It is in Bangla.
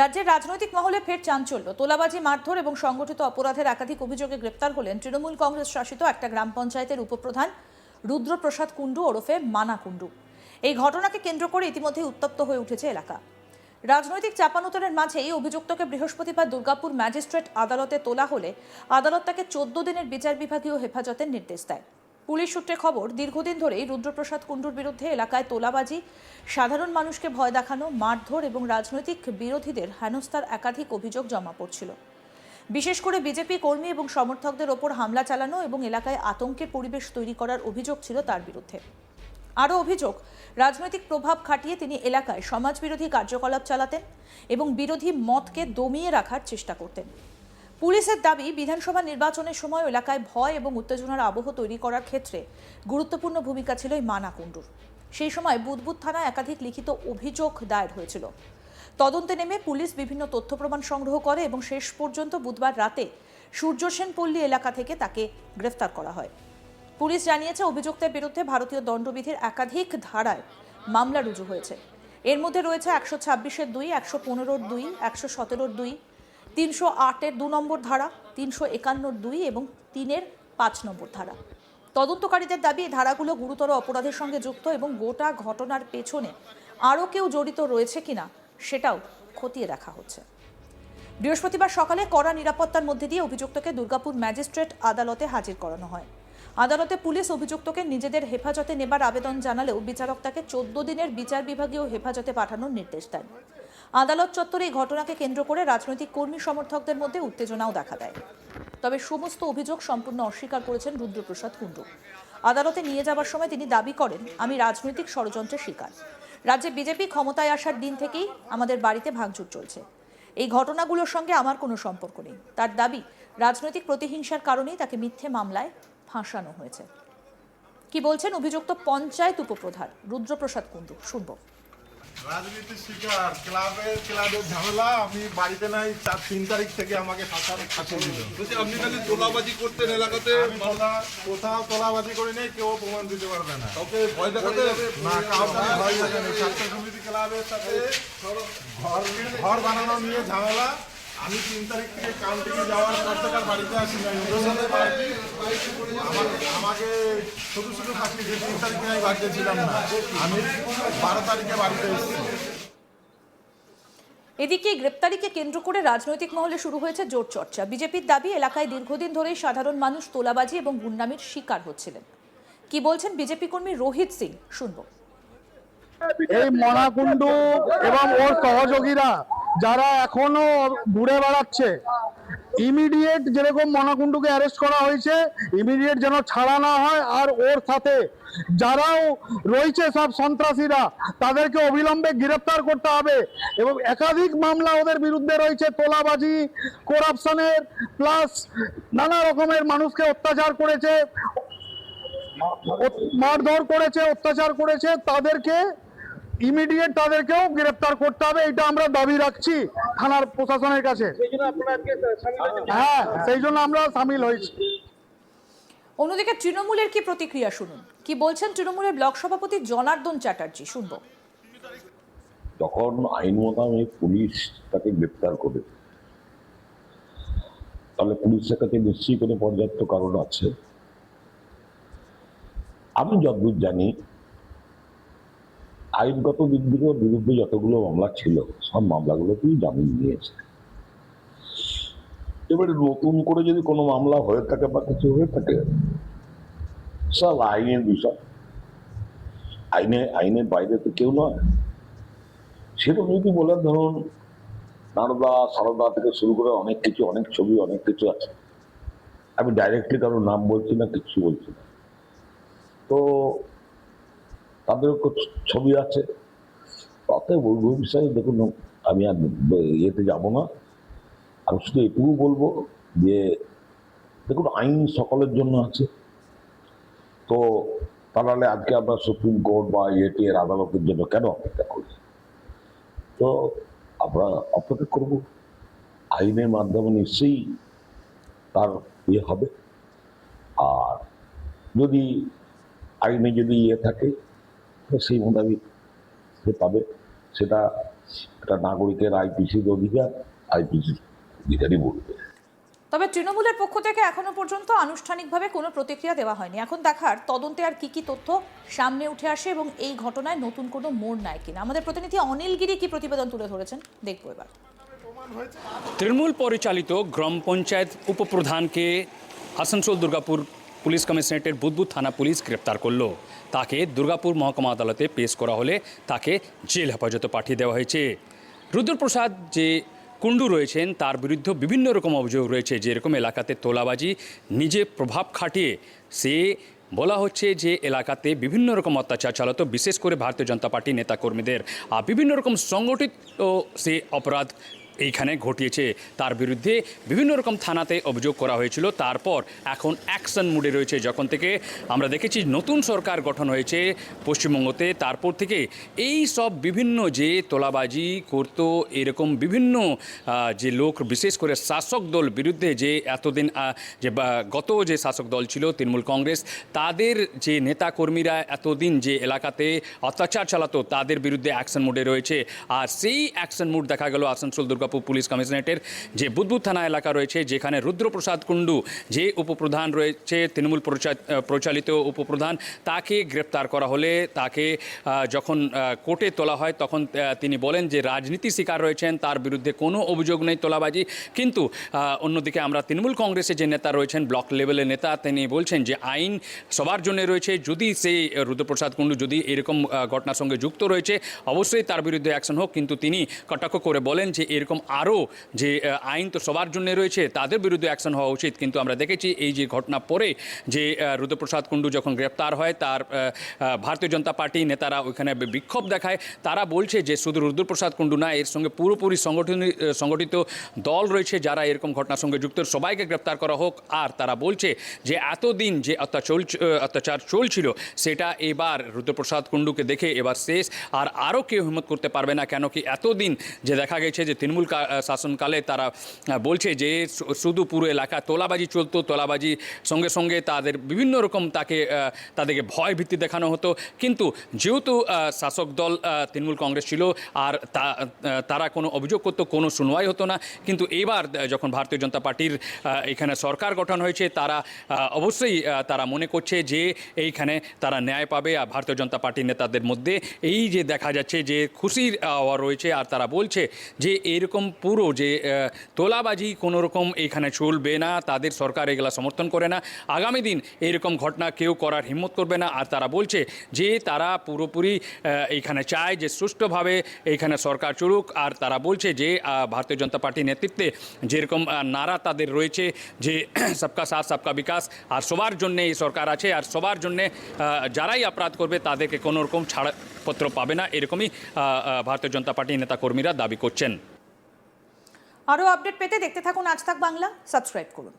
রাজ্যের রাজনৈতিক মহলে ফের চাঞ্চল্য। তোলাবাজি, মারধর এবং সংগঠিত অপরাধের একাধিক অভিযোগে গ্রেপ্তার হলেন তৃণমূল কংগ্রেস শাসিত একটা গ্রাম পঞ্চায়েতের উপপ্রধান রুদ্রপ্রসাদ কুণ্ডু ওরফে মানা কুণ্ডু। এই ঘটনাকে কেন্দ্র করে ইতিমধ্যে উত্তপ্ত হয়ে উঠেছে এলাকা। রাজনৈতিক চাপানোতরের মাঝেই অভিযুক্তকে বৃহস্পতিবার দুর্গাপুর ম্যাজিস্ট্রেট আদালতে তোলা হলে আদালত তাকে 14 দিনের বিচার বিভাগীয় হেফাজতের নির্দেশ দেয়। পুলিশ সূত্রে খবর, দীর্ঘদিন ধরেই রুদ্রপ্রসাদ কুণ্ডুর বিরুদ্ধে এলাকায় তোলাবাজি, সাধারণ মানুষকে ভয় দেখানো, মারধর এবং রাজনৈতিক বিরোধীদের হেনস্থার একাধিক অভিযোগ জমা পড়ছিল। বিশেষ করে বিজেপি কর্মী এবং সমর্থকদের ওপর হামলা চালানো এবং এলাকায় আতঙ্কের পরিবেশ তৈরি করার অভিযোগ ছিল তার বিরুদ্ধে। আরও অভিযোগ, রাজনৈতিক প্রভাব খাটিয়ে তিনি এলাকায় সমাজবিরোধী কার্যকলাপ চালাতেন এবং বিরোধী মতকে দমিয়ে রাখার চেষ্টা করতেন। পুলিশের দাবি, বিধানসভা নির্বাচনের সময় এলাকায় ভয় এবং উত্তেজনার আবহ তৈরি করার ক্ষেত্রে গুরুত্বপূর্ণ ভূমিকা ছিল এই মানা কুণ্ডুর। সেই সময় বুদবুদ থানায় একাধিক লিখিত অভিযোগ দায়ের হয়েছিল। তদন্তে নেমে পুলিশ বিভিন্ন তথ্য প্রমাণ সংগ্রহ করে এবং শেষ পর্যন্ত বুধবার রাতে সূর্যসেন পল্লী এলাকা থেকে তাকে গ্রেফতার করা হয়। পুলিশ জানিয়েছে, অভিযুক্তের বিরুদ্ধে ভারতীয় দণ্ডবিধির একাধিক ধারায় মামলা রুজু হয়েছে। এর মধ্যে রয়েছে 126-2, 115-2, 117-2, 308-2 নম্বর ধারা, 351-2 এবং 3-5 নম্বর ধারা। তদন্তকারীদের দাবি, এই ধারাগুলো গুরুতর অপরাধের সঙ্গে যুক্ত এবং গোটা ঘটনার পেছনে আরও কেউ জড়িত রয়েছে কিনা সেটাও খতিয়ে দেখা হচ্ছে। বৃহস্পতিবার সকালে কড়া নিরাপত্তার মধ্যে দিয়ে অভিযুক্তকে দুর্গাপুর ম্যাজিস্ট্রেট আদালতে হাজির করানো হয়। আদালতে পুলিশ অভিযুক্তকে নিজেদের হেফাজতে নেবার আবেদন জানালেও বিচারক তাকে 14 দিনের বিচার বিভাগীয় হেফাজতে পাঠানোর নির্দেশ দেন। আদালত চত্বরে এই ঘটনাকে কেন্দ্র করে রাজনৈতিক কর্মী সমর্থকদের মধ্যে উত্তেজনাও দেখা দেয়। তবে সমস্ত অভিযোগ সম্পূর্ণ অস্বীকার করেছেন রুদ্রপ্রসাদ কুণ্ডু। আদালতে নিয়ে যাওয়ার সময় তিনি দাবি করেন, আমি রাজনৈতিক ষড়যন্ত্রের শিকার। রাজ্যে বিজেপি ক্ষমতায় আসার দিন থেকেই আমাদের বাড়িতে ভাঙচুর চলছে। এই ঘটনাগুলোর সঙ্গে আমার কোনো সম্পর্ক নেই। তার দাবি, রাজনৈতিক প্রতিহিংসার কারণেই তাকে মিথ্যে মামলায় ফাঁসানো হয়েছে। কি বলছেন অভিযুক্ত পঞ্চায়েত উপপ্রধান রুদ্রপ্রসাদ কুণ্ডু, শুনবো। রাজনীতির শিকার, ক্লাবের ঝামেলা। আমি বাড়িতে নাই, 3 তারিখ থেকে আমাকে ফাঁসিয়ে দিল। আপনি খালি তোলাবাজি করতেন এলাকাতে? কোথাও তোলাবাজি করি নেই, কেউ প্রমাণ দিতে পারবে না। কাউকে ভয় দেখাতে না, কাউকে ভয় দেখানো। ছাত্র সমিতি ক্লাবের সাথে ঘর বানানো নিয়ে ঝামেলা। আমি 3 তারিখ থেকে কাউন্টিংয়ে যাওয়ার পর থেকে আর বাড়িতে আসি নাই। ওদের সাথে আমাকে শুধু ফাঁসিয়েছে। 3 তারিখে আমি বাড়িতে ছিলাম না, আমি 12 তারিখে বাড়িতে এসেছি। এদিকে গ্রেপ্তারিকে কেন্দ্র করে রাজনৈতিক মহলে শুরু হয়েছে জোর চর্চা। বিজেপির দাবি, এলাকায় দীর্ঘদিন ধরেই সাধারণ মানুষ তোলাবাজি এবং গুন্ডামির শিকার হচ্ছিলেন। কি বলছেন বিজেপি কর্মী রোহিত সিং, শুনবো। এই মানা কুণ্ডু এবং ওর সহযোগীরা যারা এখনো ঘুরে বেড়াচ্ছে, ইমিডিয়েট যেরকম মানা কুণ্ডুকে অ্যারেস্ট করা হয়েছে, ইমিডিয়েট যেন ছাড়া না হয়। আর ওর সাথে যারাও রয়েছে সব সন্ত্রাসীরা, তাদেরকে অবিলম্বে গ্রেফতার করতে হবে। এবং একাধিক মামলা ওদের বিরুদ্ধে রয়েছে, তোলাবাজি, করাপশনের, প্লাস নানা রকমের মানুষকে অত্যাচার করেছে, মারধর করেছে, অত্যাচার করেছে। তাদেরকে ইমিডিয়েট তাদেরকেও গ্রেফতার করতে হবে, এটা আমরা দাবি রাখছি থানার প্রশাসনের কাছে। হ্যাঁ, সেই জন্য আমরা সামিল হয়েছি। অন্যদিকে তৃণমূলের কি প্রতিক্রিয়া শুনুন। কি বলছেন তৃণমূলের ব্লক সভাপতি জনার্দন চ্যাটার্জি, শুনবো। যখন আইন মোতাবেক পুলিশ তাকে গ্রেপ্তার করে, তাহলে পুলিশের কাছে নিশ্চয়ই কোনো পর্যাপ্ত কারণ আছে। আমি যতদূর জানি, আইনগত দিক থেকে বিরুদ্ধে যতগুলো মামলা ছিল, সব মামলাগুলোতেই জামিন নিয়েছে। এবারে নতুন করে যদি কোনো মামলা হয়ে থাকে বা কিছু হয়ে থাকে, সব আইনের বিষয়। আইনের বাইরে তো কেউ নয়। সেরকম যদি বলেন, ধরুন নারদা সারদা থেকে শুরু করে অনেক কিছু, অনেক ছবি, অনেক কিছু আছে। আমি ডাইরেক্টলি কারোর নাম বলছি না, কিছু বলছি না। তো তাদেরও ছবি আছে। অতএব ওই বিষয়ে দেখুন, আমি আর ইয়েতে যাবো না। আমি শুধু এটুকু বলবো যে, দেখুন, আইন সকলের জন্য আছে। তো তাহলে আজকে আমরা সুপ্রিম কোর্ট বা এর আদালতের জন্য কেন অপেক্ষা করি? তো আমরা অপেক্ষা করব, আইনের মাধ্যমে নিশ্চয়ই তার ইয়ে হবে। আর যদি আইনে যদি ইয়ে থাকে, তো সেই মোতাবেক সে পাবে। সেটা এটা নাগরিকের আইপিসির অধিকার, আইপিসির অধিকারই বলবে। তবে তৃণমূলের পক্ষ থেকে এখনো পর্যন্ত আনুষ্ঠানিকভাবে কোনো প্রতিক্রিয়া দেওয়া হয়নি। এখন দেখার তদন্তে আর কি তথ্য সামনে উঠে আসে এবং এই ঘটনায় নতুন কোনো মোড় নেয় কিনা। আমাদের প্রতিনিধি অনিল গিরি কি প্রতিবেদন তুলে ধরেছেন দেখবো এবার। তৃণমূল পরিচালিত গ্রাম পঞ্চায়েত উপপ্রধানকে আসানসোল দুর্গাপুর পুলিশ কমিশনারেটের বুদবুদ থানা পুলিশ গ্রেপ্তার করলো। তাকে দুর্গাপুর মহকুমা আদালতে পেশ করা হলে তাকে জেল হেফাজতে পাঠিয়ে দেওয়া হয়েছে। রুদ্রপ্রসাদ যে কুণ্ডু রয়েছেন তার বিরুদ্ধে বিভিন্ন রকম অভিযোগ রয়েছে, যেরকম এলাকাতে তোলাবাজি নিজে প্রভাব খাটিয়ে সে বলা হচ্ছে যে এলাকাতে বিভিন্ন রকম অত্যাচার চালাতো, বিশেষ করে ভারতীয় জনতা পার্টি নেতাকর্মীদের, আর বিভিন্ন রকম সংগঠিত সে অপরাধ এইখানে ঘটিয়েছে। তার বিরুদ্ধে বিভিন্ন রকম থানাতে অভিযোগ করা হয়েছিল। তারপর এখন অ্যাকশন মুডে রয়েছে। যখন থেকে আমরা দেখেছি নতুন সরকার গঠন হয়েছে পশ্চিমবঙ্গতে, তারপর থেকে এই সব বিভিন্ন যে তোলাবাজি করতো এরকম বিভিন্ন যে লোক, বিশেষ করে শাসক দল বিরুদ্ধে যে এতদিন যে গত যে শাসক দল ছিল তৃণমূল কংগ্রেস, তাদের যে নেতাকর্মীরা এতদিন যে এলাকাতে অত্যাচার চালাতো তাদের বিরুদ্ধে অ্যাকশন মুডে রয়েছে। আর সেই অ্যাকশন মুড দেখা গেল আসানসোল দুর্গাপুর পুলিশ কমিশনারেটের যে বুদবুদ থানা এলাকা রয়েছে, যেখানে রুদ্রপ্রসাদ কুণ্ডু যে উপপ্রধান রয়েছে, তৃণমূল পরিচালিত উপপ্রধান, তাকে গ্রেপ্তার করা হলে তাকে যখন কোর্টে তোলা হয় তখন তিনি বলেন যে রাজনীতি শিকার রয়েছেন, তার বিরুদ্ধে কোনো অভিযোগ নেই তোলাবাজি। কিন্তু অন্যদিকে আমরা তৃণমূল কংগ্রেসের যে নেতা রয়েছেন, ব্লক লেভেলের নেতা, তিনি বলছেন যে আইন সবার জন্য রয়েছে। যদি সেই রুদ্রপ্রসাদ কুণ্ডু যদি এরকম ঘটনার সঙ্গে যুক্ত রয়েছে অবশ্যই তার বিরুদ্ধে অ্যাকশন হোক। কিন্তু তিনি কটাক্ষ করে বলেন যে এরকম আরও যে আইন তো সবার জন্য রয়েছে, তাদের বিরুদ্ধে অ্যাকশন হওয়া উচিত। কিন্তু আমরা দেখেছি এই যে ঘটনা পরে যে রুদ্রপ্রসাদ কুণ্ডু যখন গ্রেপ্তার হয়, তার ভারতীয় জনতা পার্টি নেতারা ওইখানে বিক্ষোভ দেখায়। তারা বলছে যে শুধু রুদ্রপ্রসাদ কুণ্ডু না, এর সঙ্গে পুরোপুরি সংগঠিত দল রয়েছে যারা এরকম ঘটনার সঙ্গে যুক্ত, সবাইকে গ্রেপ্তার করা হোক। আর তারা বলছে যে এতদিন যে অত্যাচার চলছিল সেটা এবার রুদ্রপ্রসাদ কুণ্ডুকে দেখে এবার শেষ, আর আরও কেউ হিম্মত করতে পারবে না। কেন কি এতদিন যে দেখা গেছে যে তৃণমূল শাসনকালে তারা বলছে যে শুধু পুরো এলাকা তোলাবাজি চলতো, তোলাবাজি সঙ্গে সঙ্গে তাদের বিভিন্ন রকম তাদেরকে ভয় ভীতি দেখানো হতো। কিন্তু যেহেতু শাসক দল তৃণমূল কংগ্রেস ছিল আর তারা কোনো অভিযোগ করতো, কোনো শুনওয়াই হতো না। কিন্তু এবার যখন ভারতীয় জনতা পার্টির এখানে সরকার গঠন হয়েছে, তারা অবশ্যই তারা মনে করছে যে এইখানে তারা ন্যায় পাবে। আর ভারতীয় জনতা পার্টির নেতাদের মধ্যে এই যে দেখা যাচ্ছে যে খুশির আওয়াজ রয়েছে, আর তারা বলছে যে এরকম পুরো যে তোলাবাজি কোনো রকম এখানে চলবে না, তাদের সরকার এগুলা সমর্থন করে না। আগামী দিন এরকম ঘটনা কেউ করার হিম্মত করবে না। আর তারা বলছে যে তারা পুরোপুরি এইখানে চায় যে সুষ্ঠুভাবে এইখানে সরকার চলুক। আর তারা বলছে যে ভারতীয় জনতা পার্টির নেতৃত্বে যেরকম নারা তাদের রয়েছে যে সবকা সাথ সবকা বিকাশ, আর সবার জন্য এই সরকার আছে, আর সবার জন্য যারাই অপরাধ করবে তাদেরকে কোনো রকম ছাড়পত্র পাবে না, এরকমই ভারতীয় জনতা পার্টির নেতাকর্মীরা দাবি করছেন। আরও আপডেট পেতে দেখতে থাকুন আজ তাক বাংলা, সাবস্ক্রাইব করুন।